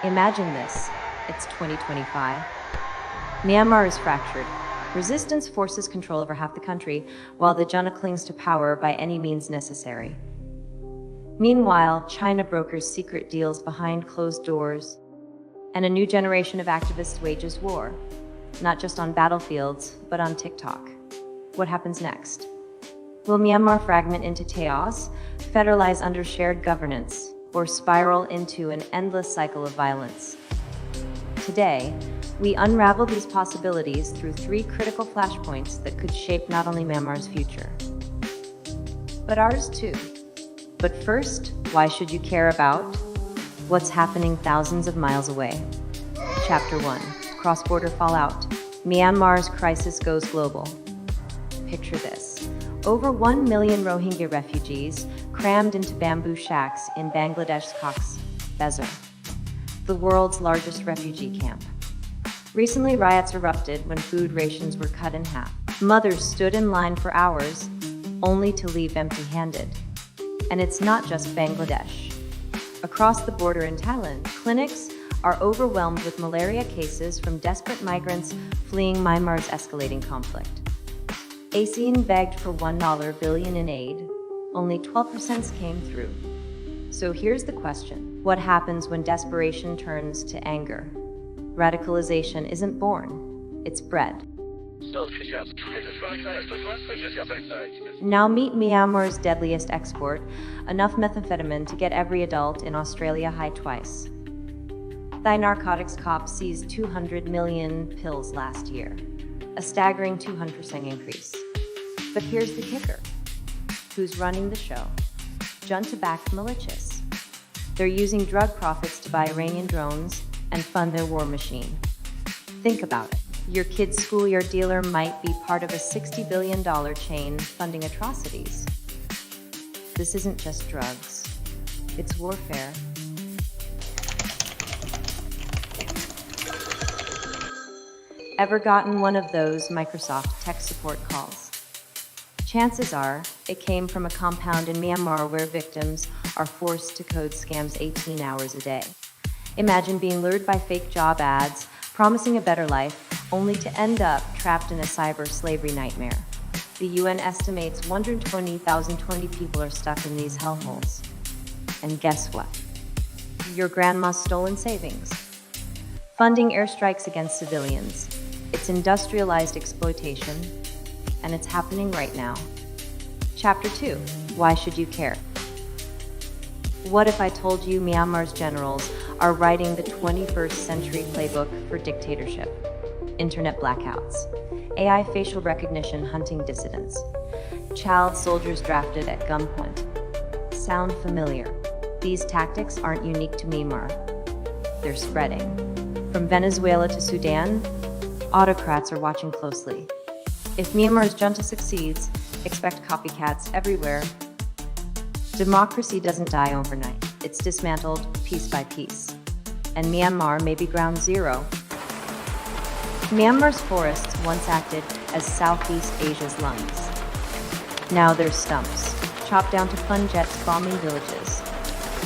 Imagine this. It's 2025. Myanmar is fractured. Resistance forces control over half the country, while the Junta clings to power by any means necessary. Meanwhile, China brokers secret deals behind closed doors, and a new generation of activists wages war, not just on battlefields, but on TikTok. What happens next? Will Myanmar fragment into chaos, federalize under shared governance, or spiral into an endless cycle of violence? Today, we unravel these possibilities through three critical flashpoints that could shape not only Myanmar's future, but ours too. But first, why should you care about what's happening thousands of miles away? Chapter 1. Cross-border fallout. Myanmar's crisis goes global. Picture this. Over 1 million Rohingya refugees crammed into bamboo shacks in Bangladesh's Cox's Bazar, the world's largest refugee camp. Recently, riots erupted when food rations were cut in half. Mothers stood in line for hours, only to leave empty-handed. And it's not just Bangladesh. Across the border in Thailand, clinics are overwhelmed with malaria cases from desperate migrants fleeing Myanmar's escalating conflict. ASEAN begged for $1 billion in aid. Only 12% came through. So here's the question. What happens when desperation turns to anger? Radicalization isn't born, it's bred. Now meet Myanmar's deadliest export, enough methamphetamine to get every adult in Australia high twice. The narcotics cop seized 200 million pills last year, a staggering 200% increase. But here's the kicker. Who's running the show? Junta-backed militias. They're using drug profits to buy Iranian drones and fund their war machine. Think about it. Your kid's schoolyard dealer might be part of a $60 billion chain funding atrocities. This isn't just drugs. It's warfare. Ever gotten one of those Microsoft tech support calls? Chances are it came from a compound in Myanmar where victims are forced to code scams 18 hours a day. Imagine being lured by fake job ads, promising a better life, only to end up trapped in a cyber slavery nightmare. The UN estimates 120,020 people are stuck in these hellholes. And guess what? Your grandma's stolen savings. Funding airstrikes against civilians. It's industrialized exploitation, and it's happening right now. Chapter 2. Why should you care? What if I told you Myanmar's generals are writing the 21st century playbook for dictatorship? Internet blackouts, AI facial recognition hunting dissidents, child soldiers drafted at gunpoint. Sound familiar? These tactics aren't unique to Myanmar. They're spreading. From Venezuela to Sudan, autocrats are watching closely. If Myanmar's junta succeeds, expect copycats everywhere. Democracy doesn't die overnight. It's dismantled piece by piece. And Myanmar may be ground zero. Myanmar's forests once acted as Southeast Asia's lungs. Now they're stumps, chopped down to fund jets bombing villages.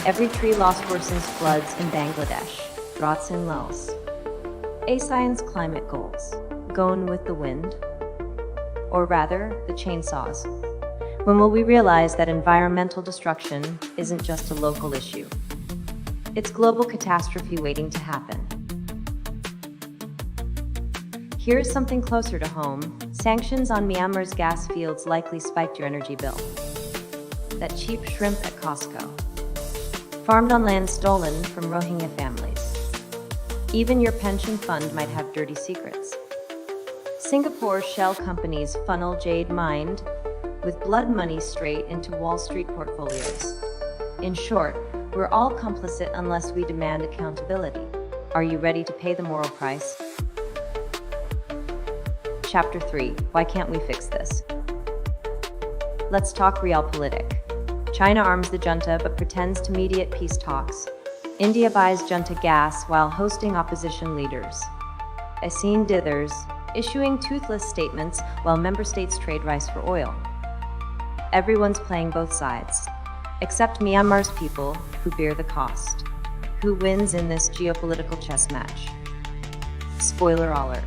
Every tree loss worsens floods in Bangladesh, droughts in Laos. ASEAN's climate goals, going with the wind? Or rather, the chainsaws. When will we realize that environmental destruction isn't just a local issue? It's global catastrophe waiting to happen. Here's something closer to home. Sanctions on Myanmar's gas fields likely spiked your energy bill. That cheap shrimp at Costco. Farmed on land stolen from Rohingya families. Even your pension fund might have dirty secrets. Singapore shell companies funnel jade mined with blood money straight into Wall Street portfolios. In short, we're all complicit unless we demand accountability. Are you ready to pay the moral price? Chapter 3. Why can't we fix this? Let's talk realpolitik. China arms the junta but pretends to mediate peace talks. India buys junta gas while hosting opposition leaders. ASEAN dithers, issuing toothless statements while member states trade rice for oil. Everyone's playing both sides, except Myanmar's people who bear the cost. Who wins in this geopolitical chess match? Spoiler alert,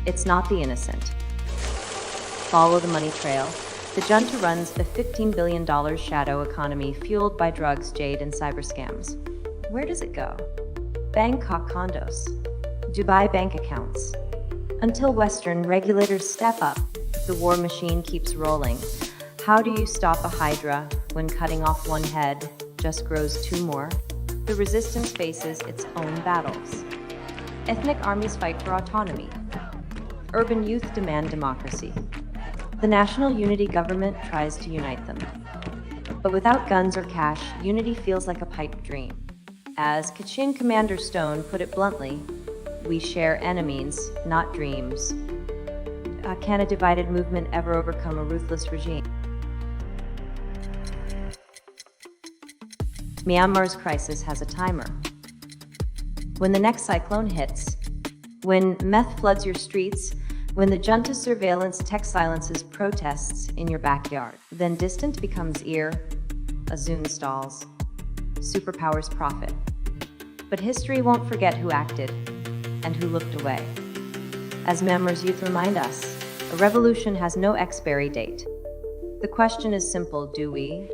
it's not the innocent. Follow the money trail. The junta runs a $15 billion shadow economy fueled by drugs, jade, and cyber scams. Where does it go? Bangkok condos, Dubai bank accounts. Until Western regulators step up, the war machine keeps rolling. How do you stop a hydra when cutting off one head just grows two more? The resistance faces its own battles. Ethnic armies fight for autonomy. Urban youth demand democracy. The national unity government tries to unite them. But without guns or cash, unity feels like a pipe dream. As Kachin Commander Stone put it bluntly, we share enemies, not dreams. Can a divided movement ever overcome a ruthless regime? Myanmar's crisis has a timer. When the next cyclone hits, when meth floods your streets, when the junta's surveillance tech silences protests in your backyard, then distant becomes ear, Azun stalls, superpowers profit. But history won't forget who acted and who looked away. As Myanmar's youth remind us, a revolution has no expiry date. The question is simple: do we?